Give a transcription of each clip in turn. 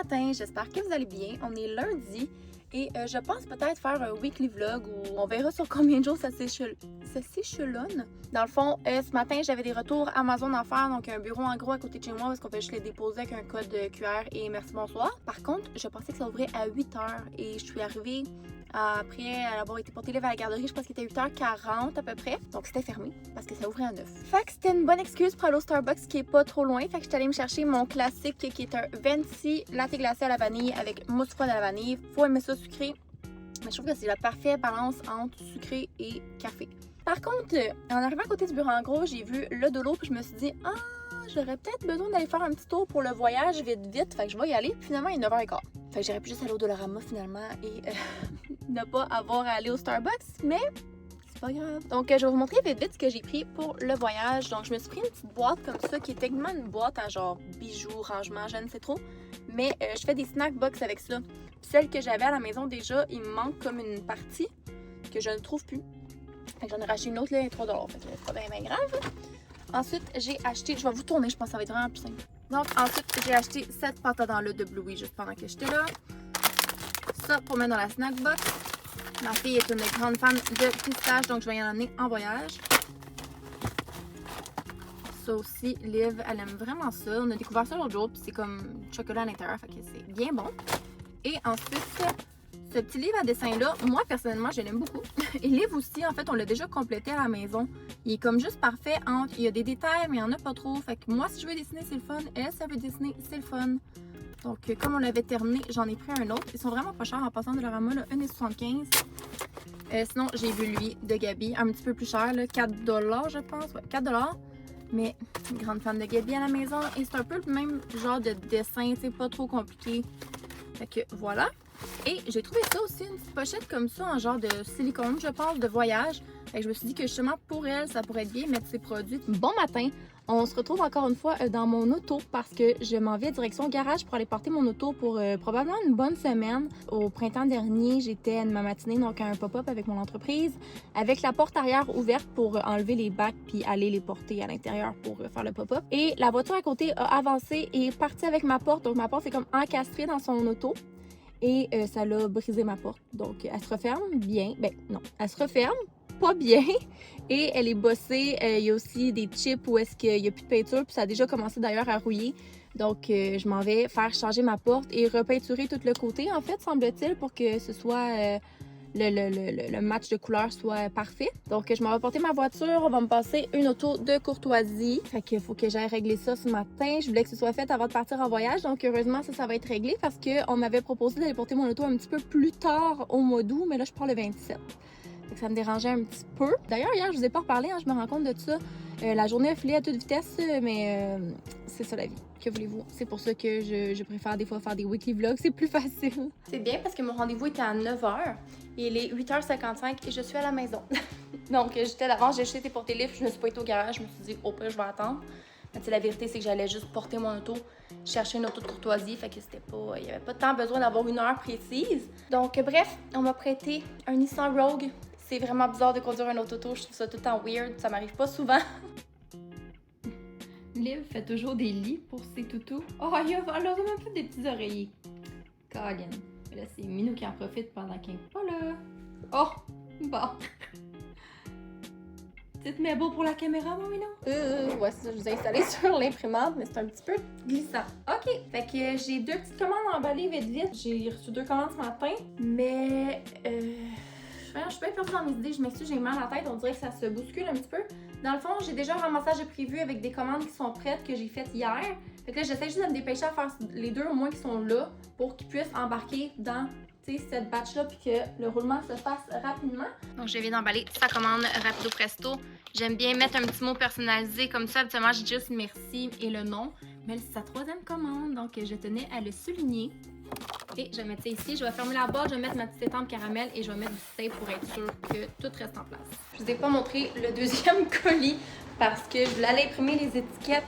matin, j'espère que vous allez bien. On est lundi et je pense peut-être faire un weekly vlog où on verra sur combien de jours ça s'échelonne. Dans le fond, ce matin, j'avais des retours Amazon à faire, donc un bureau en gros à côté de chez moi parce qu'on fait juste les déposer avec un code QR et merci bonsoir. Par contre, je pensais que ça ouvrait à 8h et je suis arrivée après avoir été portée à la garderie, je pense qu'il était 8h40 à peu près. Donc c'était fermé parce que ça ouvrait à 9. Fait que c'était une bonne excuse pour aller au Starbucks qui est pas trop loin. Fait que je suis allée me chercher mon classique qui est un Venti latte glacé à la vanille avec mousse froide à la vanille. Faut aimer ça sucré. Mais je trouve que c'est la parfaite balance entre sucré et café. Par contre, en arrivant à côté du bureau en gros, j'ai vu le dolo puis je me suis dit « Ah, j'aurais peut-être besoin d'aller faire un petit tour pour le voyage vite. Fait que je vais y aller. Puis finalement, il est 9h15. Fait que j'aurais pu juste aller au Dollarama finalement et ne pas avoir à aller au Starbucks, mais c'est pas grave. Donc je vais vous montrer vite ce que j'ai pris pour le voyage. Donc je me suis pris une petite boîte comme ça qui est techniquement une boîte à genre bijoux, rangements, je ne sais trop. Mais je fais des snack box avec ça. Puis celle que j'avais à la maison déjà, il me manque comme une partie que je ne trouve plus. Fait que j'en ai racheté une autre là, 3$. Fait que c'est pas bien grave. Ensuite, j'ai acheté, je vais vous tourner, je pense que ça va être vraiment plus simple. Donc ensuite, j'ai acheté cette pâte à dents-là de Bluey juste pendant que j'étais là. Ça pour mettre dans la snack box. Ma fille est une grande fan de pistache, donc je vais y en amener en voyage. Ça aussi, Liv, elle aime vraiment ça. On a découvert ça l'autre jour, puis c'est comme du chocolat à l'intérieur, fait que c'est bien bon. Et ensuite, ce petit livre à dessin-là, moi personnellement, je l'aime beaucoup. Et le livre aussi, en fait, on l'a déjà complété à la maison. Il est comme juste parfait entre, il y a des détails, mais il n'y en a pas trop. Fait que moi, si je veux dessiner, c'est le fun. Elle, si elle veut dessiner, c'est le fun. Donc, comme on l'avait terminé, j'en ai pris un autre. Ils sont vraiment pas chers en passant de leur amas, là, 1,75. Sinon, j'ai vu lui de Gabi, un petit peu plus cher, là, 4$, je pense. Ouais, 4$. Mais, grande fan de Gabi à la maison. Et c'est un peu le même genre de dessin, c'est pas trop compliqué. Fait que voilà. Et j'ai trouvé ça aussi, une petite pochette comme ça, en genre de silicone, je pense, de voyage. Fait que je me suis dit que justement, pour elle, ça pourrait être bien mettre ses produits. Bon matin! On se retrouve encore une fois dans mon auto parce que je m'en vais direction garage pour aller porter mon auto pour probablement une bonne semaine. Au printemps dernier, j'étais à ma matinée, donc à un pop-up avec mon entreprise, avec la porte arrière ouverte pour enlever les bacs puis aller les porter à l'intérieur pour faire le pop-up. Et la voiture à côté a avancé et est partie avec ma porte, donc ma porte est comme encastrée dans son auto. Et ça l'a brisé ma porte. Donc, elle se referme bien. Ben non, elle se referme pas bien. Et elle est bossée. Il y a aussi des chips où est-ce qu'il n'y a plus de peinture. Puis ça a déjà commencé d'ailleurs à rouiller. Donc, je m'en vais faire changer ma porte et repeinturer tout le côté, en fait, semble-t-il, pour que ce soit... le match de couleurs soit parfait. Donc, je m'en vais porter ma voiture. On va me passer une auto de courtoisie. Fait qu'il faut que j'aille régler ça ce matin. Je voulais que ce soit fait avant de partir en voyage. Donc, heureusement, ça va être réglé parce qu'on m'avait proposé d'aller porter mon auto un petit peu plus tard au mois d'août. Mais là, je pars le 27. Fait que ça me dérangeait un petit peu. D'ailleurs, hier, je vous ai pas reparlé. Hein, je me rends compte de ça. La journée a filé à toute vitesse, mais c'est ça la vie. Que voulez-vous? C'est pour ça que je préfère des fois faire des weekly vlogs. C'est plus facile. C'est bien parce que mon rendez-vous était à 9h. Il est 8h55 et je suis à la maison. Donc, j'étais d'avance, j'ai acheté pour tes livres, je me suis pas été au garage, je me suis dit, au pire, je vais attendre. Mais la vérité, c'est que j'allais juste porter mon auto, chercher une auto de courtoisie, fait que c'était pas, il y avait pas tant besoin d'avoir une heure précise. Donc, bref, on m'a prêté un Nissan Rogue. C'est vraiment bizarre de conduire un auto, je trouve ça tout le temps weird, ça m'arrive pas souvent. Liv fait toujours des lits pour ses toutous. Oh, elle a même fait des petits oreillers. Colin. Là, c'est Minou qui en profite pendant qu'elle n'est pas là. Oh! Bon. Tu te mets beau pour la caméra, mon Minou? Ouais, c'est ça, je vous ai installé sur l'imprimante, mais c'est un petit peu glissant. OK, fait que j'ai 2 petites commandes emballées vite. J'ai reçu 2 commandes ce matin, mais je suis bien perdue dans mes idées, je m'excuse, j'ai mal à la tête, on dirait que ça se bouscule un petit peu. Dans le fond, j'ai déjà un ramassage de prévu avec des commandes qui sont prêtes que j'ai faites hier. Fait que là, j'essaie juste de me dépêcher à faire les 2 au moins qui sont là pour qu'ils puissent embarquer dans cette batch-là puis que le roulement se fasse rapidement. Donc, je viens d'emballer sa commande rapido presto. J'aime bien mettre un petit mot personnalisé comme ça. Habituellement, j'ai juste merci et le nom. Mais c'est sa 3e commande, donc je tenais à le souligner. Et je vais mettre ça ici. Je vais fermer la boîte, je vais mettre ma petite étampe caramel et je vais mettre du tape pour être sûr que tout reste en place. Je vous ai pas montré le 2e colis parce que je voulais aller imprimer les étiquettes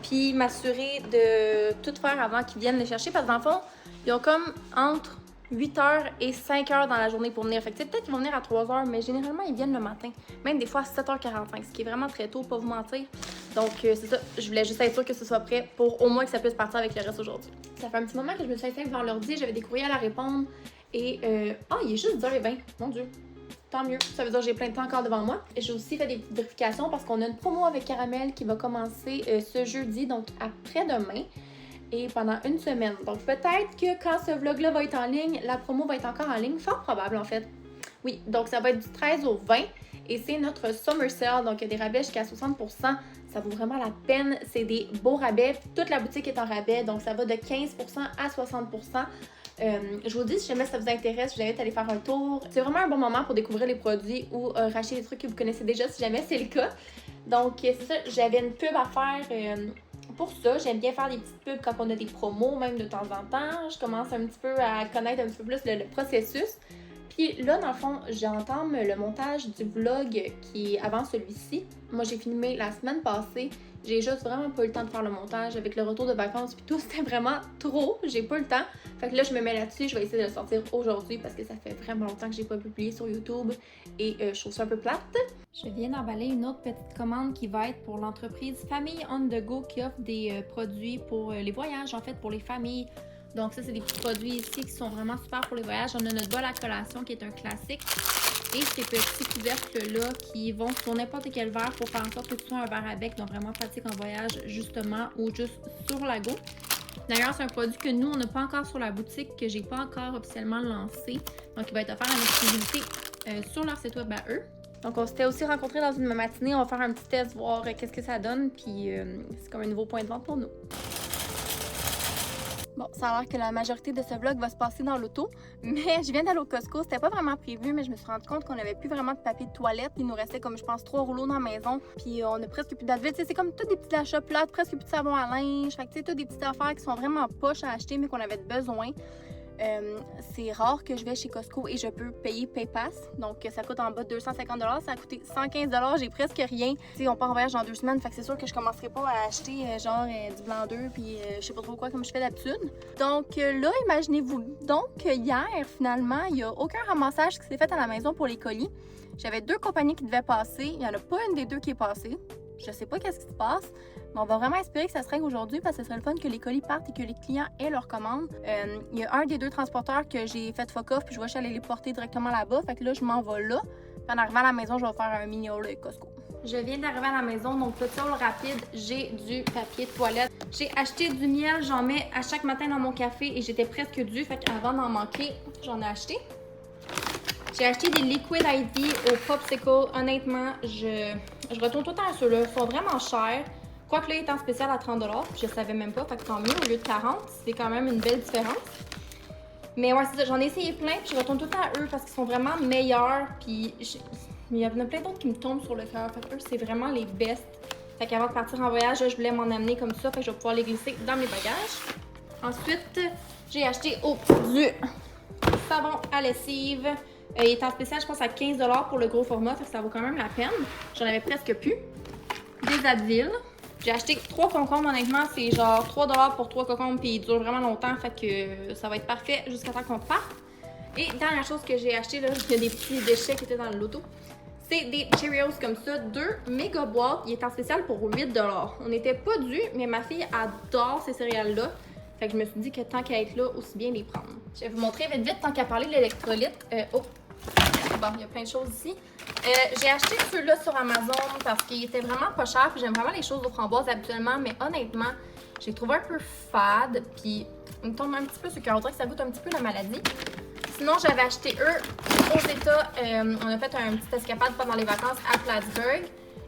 puis m'assurer de tout faire avant qu'ils viennent les chercher. Parce que dans le fond, ils ont comme entre 8h et 5h dans la journée pour venir. Fait que peut-être qu'ils vont venir à 3h, mais généralement ils viennent le matin. Même des fois à 7h45, ce qui est vraiment très tôt, pas vous mentir. Donc c'est ça, je voulais juste être sûre que ce soit prêt pour au moins que ça puisse partir avec le reste aujourd'hui. Ça fait un petit moment que je me suis assise devant l'ordi, j'avais des courriels à répondre. Et il est juste 10h20, mon Dieu. Tant mieux, ça veut dire que j'ai plein de temps encore devant moi. J'ai aussi fait des petites vérifications parce qu'on a une promo avec Caramel qui va commencer ce jeudi, donc après-demain. Et pendant une semaine. Donc peut-être que quand ce vlog-là va être en ligne, la promo va être encore en ligne. Fort probable en fait. Oui, donc ça va être du 13 au 20. Et c'est notre Summer Sale, donc il y a des rabais jusqu'à 60%. Ça vaut vraiment la peine. C'est des beaux rabais. Toute la boutique est en rabais, donc ça va de 15% à 60%. Je vous dis, si jamais ça vous intéresse, je vous invite à aller faire un tour. C'est vraiment un bon moment pour découvrir les produits ou racheter des trucs que vous connaissez déjà si jamais c'est le cas. Donc c'est ça, j'avais une pub à faire pour ça. J'aime bien faire des petites pubs quand on a des promos, même de temps en temps. Je commence un petit peu à connaître un petit peu plus le processus. Puis là, dans le fond, j'entame le montage du vlog qui est avant celui-ci. Moi, j'ai filmé la semaine passée. J'ai juste vraiment pas eu le temps de faire le montage avec le retour de vacances puis tout. C'était vraiment trop. J'ai pas eu le temps. Fait que là, je me mets là-dessus. Je vais essayer de le sortir aujourd'hui parce que ça fait vraiment longtemps que j'ai pas publié sur YouTube et je trouve ça un peu plate. Je viens d'emballer une autre petite commande qui va être pour l'entreprise Famille On The Go qui offre des produits pour les voyages, en fait, pour les familles. Donc ça, c'est des petits produits ici qui sont vraiment super pour les voyages. On a notre bol à collation qui est un classique. Et ces petits couvercles-là qui vont sur n'importe quel verre pour faire en sorte que ce soit un verre à bec, donc vraiment pratique en voyage justement ou juste sur la go. D'ailleurs, c'est un produit que nous, on n'a pas encore sur la boutique, que j'ai pas encore officiellement lancé. Donc il va être offert en exclusivité sur leur site web à eux. Donc on s'était aussi rencontrés dans une matinée, on va faire un petit test, voir qu'est-ce que ça donne, puis c'est comme un nouveau point de vente pour nous. Bon, ça a l'air que la majorité de ce vlog va se passer dans l'auto, mais je viens d'aller au Costco, c'était pas vraiment prévu, mais je me suis rendu compte qu'on avait plus vraiment de papier de toilette, il nous restait comme je pense 3 rouleaux dans la maison, puis on a presque plus d'advil, c'est comme tous des petits achats plates, presque plus de savon à linge, fait que tu sais, toutes des petites affaires qui sont vraiment poches à acheter, mais qu'on avait besoin. C'est rare que je vais chez Costco et je peux payer PayPass, donc ça coûte en bas de 250$, ça a coûté 115$, j'ai presque rien. T'sais, on part en voyage dans 2 semaines, fait que c'est sûr que je commencerai pas à acheter du blanc d'œuf puis je sais pas trop quoi comme je fais d'habitude. Donc là, imaginez-vous donc que hier, finalement, il n'y a aucun ramassage qui s'est fait à la maison pour les colis. J'avais 2 compagnies qui devaient passer, il n'y en a pas une des 2 qui est passée. Je sais pas qu'est-ce qui se passe, mais on va vraiment espérer que ça se règle aujourd'hui parce que ce serait le fun que les colis partent et que les clients aient leur commande. Il y a un des 2 transporteurs que j'ai fait fuck off puis je vais aller les porter directement là-bas. Fait que là, je m'en vais là. Puis en arrivant à la maison, je vais faire un mini haul avec Costco. Je viens d'arriver à la maison, donc petit haul rapide, j'ai du papier de toilette. J'ai acheté du miel, j'en mets à chaque matin dans mon café et j'étais presque due. Fait qu'avant d'en manquer, j'en ai acheté. J'ai acheté des Liquid IV au Popsicle. Honnêtement, je retourne tout le temps à ceux-là. Ils sont vraiment chers. Quoique là, il est en spécial à 30$. Je savais même pas. Fait que tant mieux, au lieu de 40$, c'est quand même une belle différence. Mais ouais, c'est ça. J'en ai essayé plein. Puis je retourne tout le temps à eux parce qu'ils sont vraiment meilleurs. Puis il y en a plein d'autres qui me tombent sur le cœur. Fait que eux, c'est vraiment les best. Fait qu'avant de partir en voyage, je voulais m'en amener comme ça. Fait que je vais pouvoir les glisser dans mes bagages. Ensuite, j'ai acheté du savon à lessive. Il est en spécial, je pense, à 15$ pour le gros format, ça vaut quand même la peine. J'en avais presque plus. Des Advil. J'ai acheté 3 concombres, honnêtement, c'est genre 3$ pour 3 concombres, puis ils durent vraiment longtemps, fait que ça va être parfait jusqu'à temps qu'on parte. Et dernière chose que j'ai acheté, là, il y a des petits déchets qui étaient dans l'auto. C'est des Cheerios comme ça, 2 méga boîtes. Il est en spécial pour 8$. On n'était pas dû, mais ma fille adore ces céréales-là. Fait que je me suis dit que tant qu'à être là, aussi bien les prendre. Je vais vous montrer vite, tant qu'à parler de l'électrolyte. Bon, il y a plein de choses ici. J'ai acheté ceux-là sur Amazon parce qu'ils étaient vraiment pas chers. J'aime vraiment les choses aux framboises habituellement, mais honnêtement, j'ai trouvé un peu fade. Puis, ils me tombent un petit peu sur le cœur. On dirait que ça goûte un petit peu la maladie. Sinon, j'avais acheté eux aux États. On a fait un petit escapade pendant les vacances à Plattsburgh.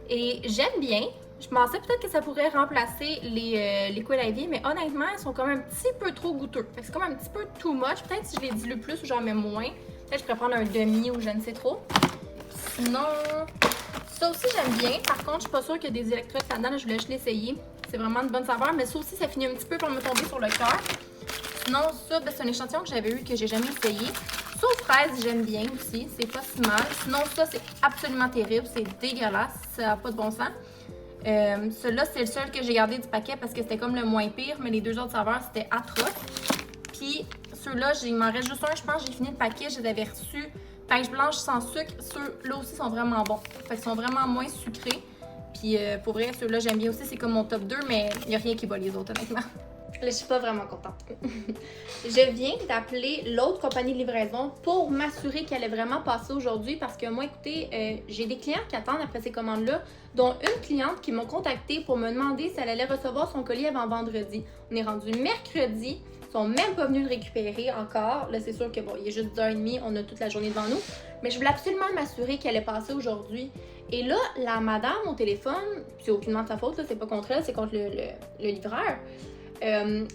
Et j'aime bien. Je pensais peut-être que ça pourrait remplacer les Liquid IV, mais honnêtement, ils sont comme un petit peu trop goûteux. C'est comme un petit peu too much. Peut-être si je les dilue plus ou j'en mets moins. Peut-être que je pourrais prendre un demi ou je ne sais trop. Sinon, ça aussi j'aime bien. Par contre, je suis pas sûre qu'il y a des électrolytes là-dedans. Je voulais juste l'essayer. C'est vraiment de bonne saveur, mais ça aussi, ça finit un petit peu pour me tomber sur le cœur. Sinon, ça, c'est un échantillon que j'avais eu que j'ai jamais essayé. Sauce fraise, j'aime bien aussi. C'est pas si mal. Sinon, ça, c'est absolument terrible. C'est dégueulasse. Ça n'a pas de bon sens. Celui-là, c'est le seul que j'ai gardé du paquet parce que c'était comme le moins pire, mais les 2 autres saveurs, c'était atroce. Puis, ceux-là, il m'en reste juste un, je pense que j'ai fini le paquet, je les avais reçus. Pêche blanche sans sucre, ceux-là aussi sont vraiment bons. Fait qu'ils sont vraiment moins sucrés. Puis pour vrai, ceux-là, j'aime bien aussi, c'est comme mon top 2, mais il n'y a rien qui bat les autres, honnêtement. Là, je suis pas vraiment contente. Je viens d'appeler l'autre compagnie de livraison pour m'assurer qu'elle est vraiment passée aujourd'hui parce que moi, écoutez, j'ai des clients qui attendent après ces commandes-là, dont une cliente qui m'a contactée pour me demander si elle allait recevoir son colis avant vendredi. On est rendu mercredi, ils sont même pas venus le récupérer encore. Là, c'est sûr que bon, il est juste 10h30, on a toute la journée devant nous, mais je voulais absolument m'assurer qu'elle est passée aujourd'hui. Et là, la madame au téléphone, c'est aucunement de sa faute, là, c'est pas contre elle, c'est contre le livreur.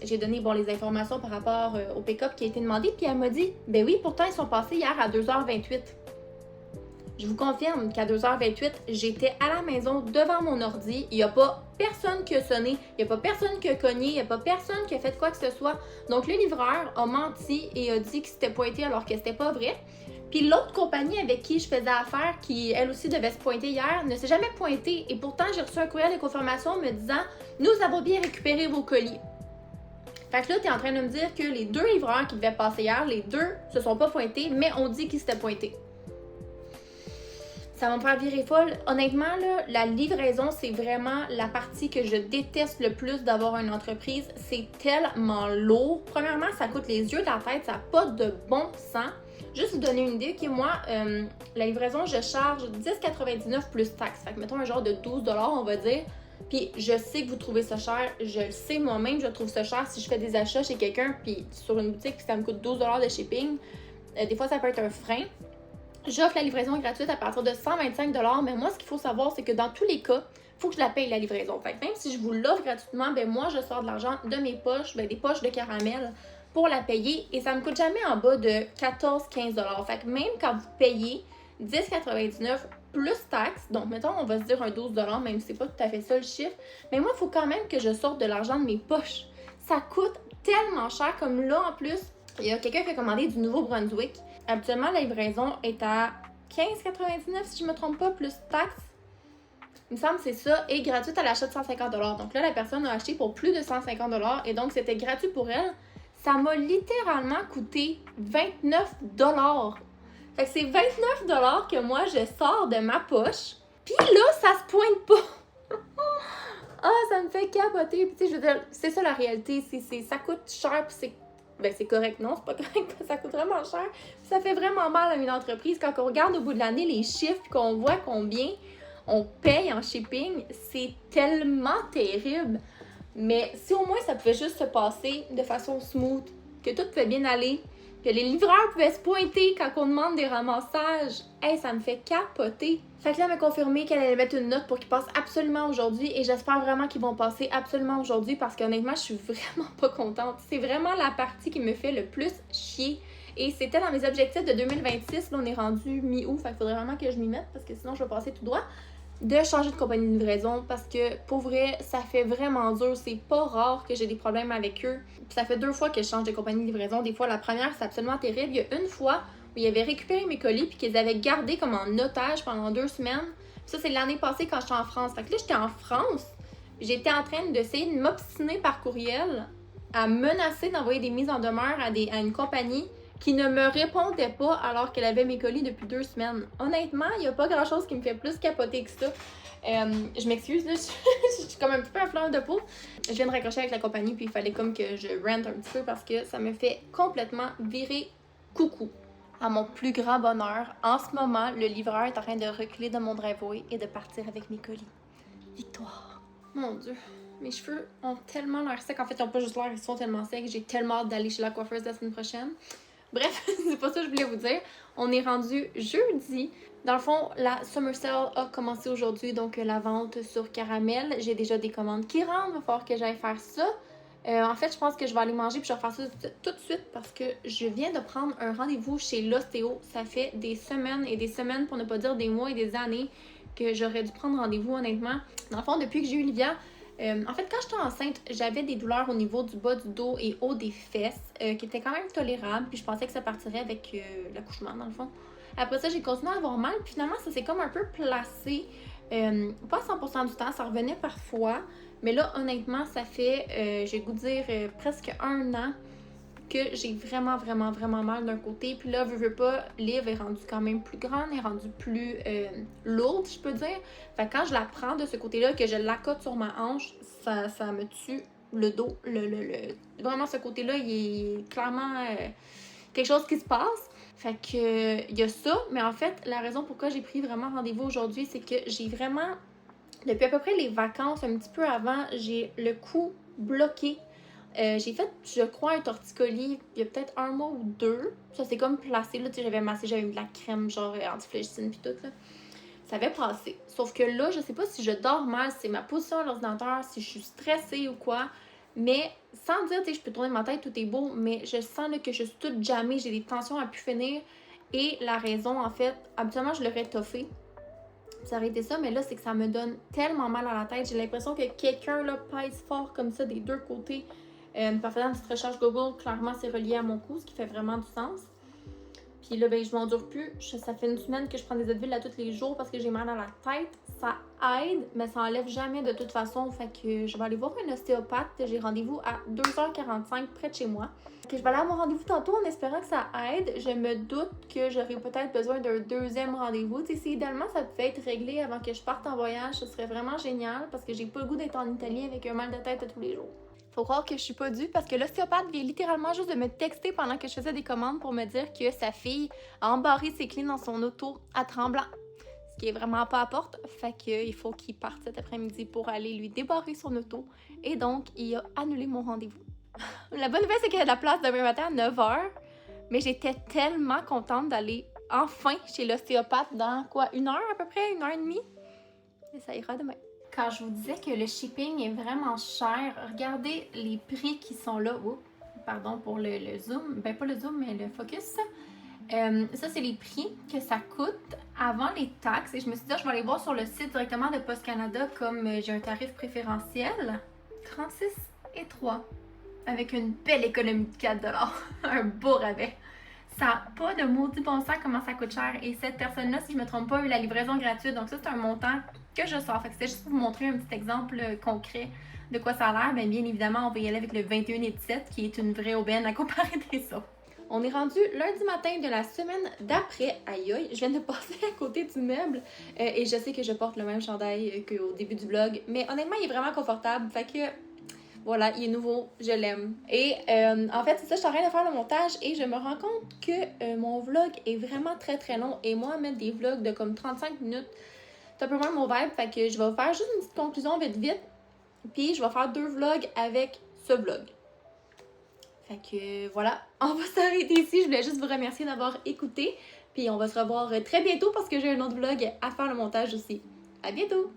J'ai donné les informations par rapport au pick-up qui a été demandé, puis elle m'a dit « Ben oui, pourtant ils sont passés hier à 2h28. » Je vous confirme qu'à 2h28, j'étais à la maison devant mon ordi, il n'y a pas personne qui a sonné, il n'y a pas personne qui a cogné, il n'y a pas personne qui a fait quoi que ce soit. Donc le livreur a menti et a dit qu'il s'était pointé alors que c'était pas vrai. Puis l'autre compagnie avec qui je faisais affaire, qui elle aussi devait se pointer hier, ne s'est jamais pointée. Et pourtant, j'ai reçu un courriel de confirmation me disant « Nous avons bien récupéré vos colis. » Fait que là, t'es en train de me dire que les deux livreurs qui devaient passer hier, les deux se sont pas pointés, mais on dit qu'ils s'étaient pointés. Ça va me faire virer folle. Honnêtement, là, la livraison, c'est vraiment la partie que je déteste le plus d'avoir une entreprise. C'est tellement lourd. Premièrement, ça coûte les yeux de la tête, ça n'a pas de bon sens. Juste vous donner une idée, que moi, la livraison, je charge 10,99 plus taxes. Fait que mettons un genre de 12 $, on va dire. Puis je sais que vous trouvez ça cher, je le sais moi-même, je trouve ça cher si je fais des achats chez quelqu'un, puis sur une boutique, puis ça me coûte 12 $ de shipping. Des fois, ça peut être un frein. J'offre la livraison gratuite à partir de 125 $, mais moi, ce qu'il faut savoir, c'est que dans tous les cas, il faut que je la paye, la livraison. Fait que même si je vous l'offre gratuitement, ben moi, je sors de l'argent de mes poches, des poches de caramel, pour la payer, et ça me coûte jamais en bas de 14-15 $. Fait que même quand vous payez 10,99 plus taxes, donc mettons on va se dire un 12 $, même si c'est pas tout à fait ça le chiffre, mais moi il faut quand même que je sorte de l'argent de mes poches. Ça coûte tellement cher, comme là en plus, il y a quelqu'un qui a commandé du Nouveau-Brunswick. Habituellement la livraison est à 15,99 si je me trompe pas, plus taxes. Il me semble que c'est ça, et gratuite à l'achat de 150 $. Donc là la personne a acheté pour plus de 150 $, et donc c'était gratuit pour elle. Ça m'a littéralement coûté 29 $. Fait que c'est 29 $ que moi, je sors de ma poche. Puis là, ça se pointe pas. Ah, ça me fait capoter. Puis tu sais, je veux dire, c'est ça la réalité. Ça coûte cher, puis c'est correct. Non, c'est pas correct. Ça coûte vraiment cher. Puis ça fait vraiment mal à une entreprise. Quand on regarde au bout de l'année les chiffres, puis qu'on voit combien on paye en shipping, c'est tellement terrible. Mais si au moins ça pouvait juste se passer de façon smooth, que tout pouvait bien aller, que les livreurs pouvaient se pointer quand on demande des ramassages, ça me fait capoter. Fait que là, elle m'a confirmé qu'elle allait mettre une note pour qu'ils passent absolument aujourd'hui, et j'espère vraiment qu'ils vont passer absolument aujourd'hui parce qu'honnêtement, je suis vraiment pas contente. C'est vraiment la partie qui me fait le plus chier. Et c'était dans mes objectifs de 2026, là on est rendu mi-août, fait qu'il faudrait vraiment que je m'y mette parce que sinon je vais passer tout droit, de changer de compagnie de livraison parce que pour vrai, ça fait vraiment dur. C'est pas rare que j'ai des problèmes avec eux. Puis ça fait 2 fois que je change de compagnie de livraison. Des fois, la première, c'est absolument terrible. Il y a une fois où ils avaient récupéré mes colis puis qu'ils avaient gardé comme en otage pendant 2 semaines. Puis ça, c'est l'année passée quand j'étais en France. Fait que là, j'étais en France. J'étais en train d'essayer de m'obstiner par courriel à menacer d'envoyer des mises en demeure à une compagnie qui ne me répondait pas alors qu'elle avait mes colis depuis 2 semaines. Honnêtement, il n'y a pas grand-chose qui me fait plus capoter que ça. Je m'excuse, là, je suis comme un petit peu à fleur de peau. Je viens de raccrocher avec la compagnie, puis il fallait comme que je rente un petit peu parce que ça me fait complètement virer coucou. À mon plus grand bonheur, en ce moment, le livreur est en train de reculer dans mon driveway et de partir avec mes colis. Victoire! Mon Dieu! Mes cheveux ont tellement l'air secs. En fait, ils n'ont pas juste l'air, ils sont tellement secs. J'ai tellement hâte d'aller chez la coiffeuse la semaine prochaine. Bref, c'est pas ça que je voulais vous dire. On est rendu jeudi. Dans le fond, la Summer Sale a commencé aujourd'hui, donc la vente sur caramel. J'ai déjà des commandes qui rentrent, il va falloir que j'aille faire ça. En fait, je pense que je vais aller manger puis je vais faire ça tout de suite parce que je viens de prendre un rendez-vous chez l'ostéo. Ça fait des semaines et des semaines, pour ne pas dire des mois et des années, que j'aurais dû prendre rendez-vous, honnêtement. Dans le fond, depuis que j'ai eu Livia, en fait, quand j'étais enceinte, j'avais des douleurs au niveau du bas du dos et haut des fesses qui étaient quand même tolérables. Puis je pensais que ça partirait avec l'accouchement, dans le fond. Après ça, j'ai continué à avoir mal. Puis finalement, ça s'est comme un peu placé. Pas 100% du temps, ça revenait parfois. Mais là, honnêtement, ça fait, j'ai goût de dire, presque 1 an que j'ai vraiment mal d'un côté. Puis là, veux pas, Liv est rendue quand même plus grande, est rendue plus lourde, je peux dire. Fait que quand je la prends de ce côté-là, que je l'accote sur ma hanche, ça me tue le dos. Vraiment, ce côté-là, il est clairement quelque chose qui se passe. Fait que, il y a ça. Mais en fait, la raison pourquoi j'ai pris vraiment rendez-vous aujourd'hui, c'est que j'ai vraiment, depuis à peu près les vacances, un petit peu avant, j'ai le cou bloqué. J'ai fait, je crois, un torticolis il y a peut-être 1 mois ou 2. Ça s'est comme placé, là, tu sais, j'avais massé, j'avais mis de la crème, genre anti-flégitine pis tout, là. Ça avait passé. Sauf que là, je sais pas si je dors mal, si c'est ma position à l'ordinateur, si je suis stressée ou quoi. Mais sans dire, tu sais, je peux tourner ma tête, tout est beau, mais je sens là, que je suis toute jammée, j'ai des tensions à pu finir. Et la raison, en fait, habituellement, je l'aurais toffé. Ça aurait été ça, mais là, c'est que ça me donne tellement mal à la tête. J'ai l'impression que quelqu'un là pèse fort comme ça des deux côtés. Par faisant une petite recherche Google, clairement, c'est relié à mon cou, ce qui fait vraiment du sens. Puis là, ben, je m'endure plus. Ça fait une semaine que je prends des Advil à tous les jours parce que j'ai mal à la tête. Ça aide, mais ça enlève jamais de toute façon. Fait que je vais aller voir un ostéopathe. J'ai rendez-vous à 2h45 près de chez moi. Que je vais aller à mon rendez-vous tantôt en espérant que ça aide. Je me doute que j'aurai peut-être besoin d'un deuxième rendez-vous. Tu sais, si idéalement ça pouvait être réglé avant que je parte en voyage, ce serait vraiment génial parce que j'ai pas le goût d'être en Italie avec un mal de tête à tous les jours. Faut croire que je suis pas due parce que l'ostéopathe vient littéralement juste de me texter pendant que je faisais des commandes pour me dire que sa fille a embarré ses clés dans son auto à Tremblant. Ce qui est vraiment pas à porte. Fait qu'il faut qu'il parte cet après-midi pour aller lui débarrer son auto. Et donc, il a annulé mon rendez-vous. La bonne nouvelle, c'est qu'il y a de la place demain matin à 9h. Mais j'étais tellement contente d'aller enfin chez l'ostéopathe dans quoi, 1 heure à peu près, 1h30. Et ça ira demain. Quand je vous disais que le shipping est vraiment cher, regardez les prix qui sont là. Oups, pardon pour le zoom. Ben, pas le zoom, mais le focus. Ça, c'est les prix que ça coûte avant les taxes. Et je me suis dit, je vais aller voir sur le site directement de Post Canada comme j'ai un tarif préférentiel. 36,3 avec une belle économie de 4 $. Un beau rabais. Ça n'a pas de maudit bon sens comment ça coûte cher. Et cette personne-là, si je me trompe pas, a eu la livraison gratuite. Donc ça, c'est un montant que je sors. Fait que c'était juste pour vous montrer un petit exemple concret de quoi ça a l'air. Bien évidemment, on va y aller avec le 21,7 qui est une vraie aubaine à comparer des autres. On est rendu lundi matin de la semaine d'après. Aïe aïe, je viens de passer à côté du meuble. Et je sais que je porte le même chandail qu'au début du vlog. Mais honnêtement, il est vraiment confortable. Fait que voilà, il est nouveau, je l'aime. Et en fait, c'est ça, je suis en train de faire le montage et je me rends compte que mon vlog est vraiment très long. Et moi, mettre des vlogs de comme 35 minutes, c'est un peu moins mon vibe. Fait que je vais faire juste une petite conclusion vite. Puis je vais faire 2 vlogs avec ce vlog. Fait que voilà, on va s'arrêter ici. Je voulais juste vous remercier d'avoir écouté. Puis on va se revoir très bientôt parce que j'ai un autre vlog à faire le montage aussi. À bientôt!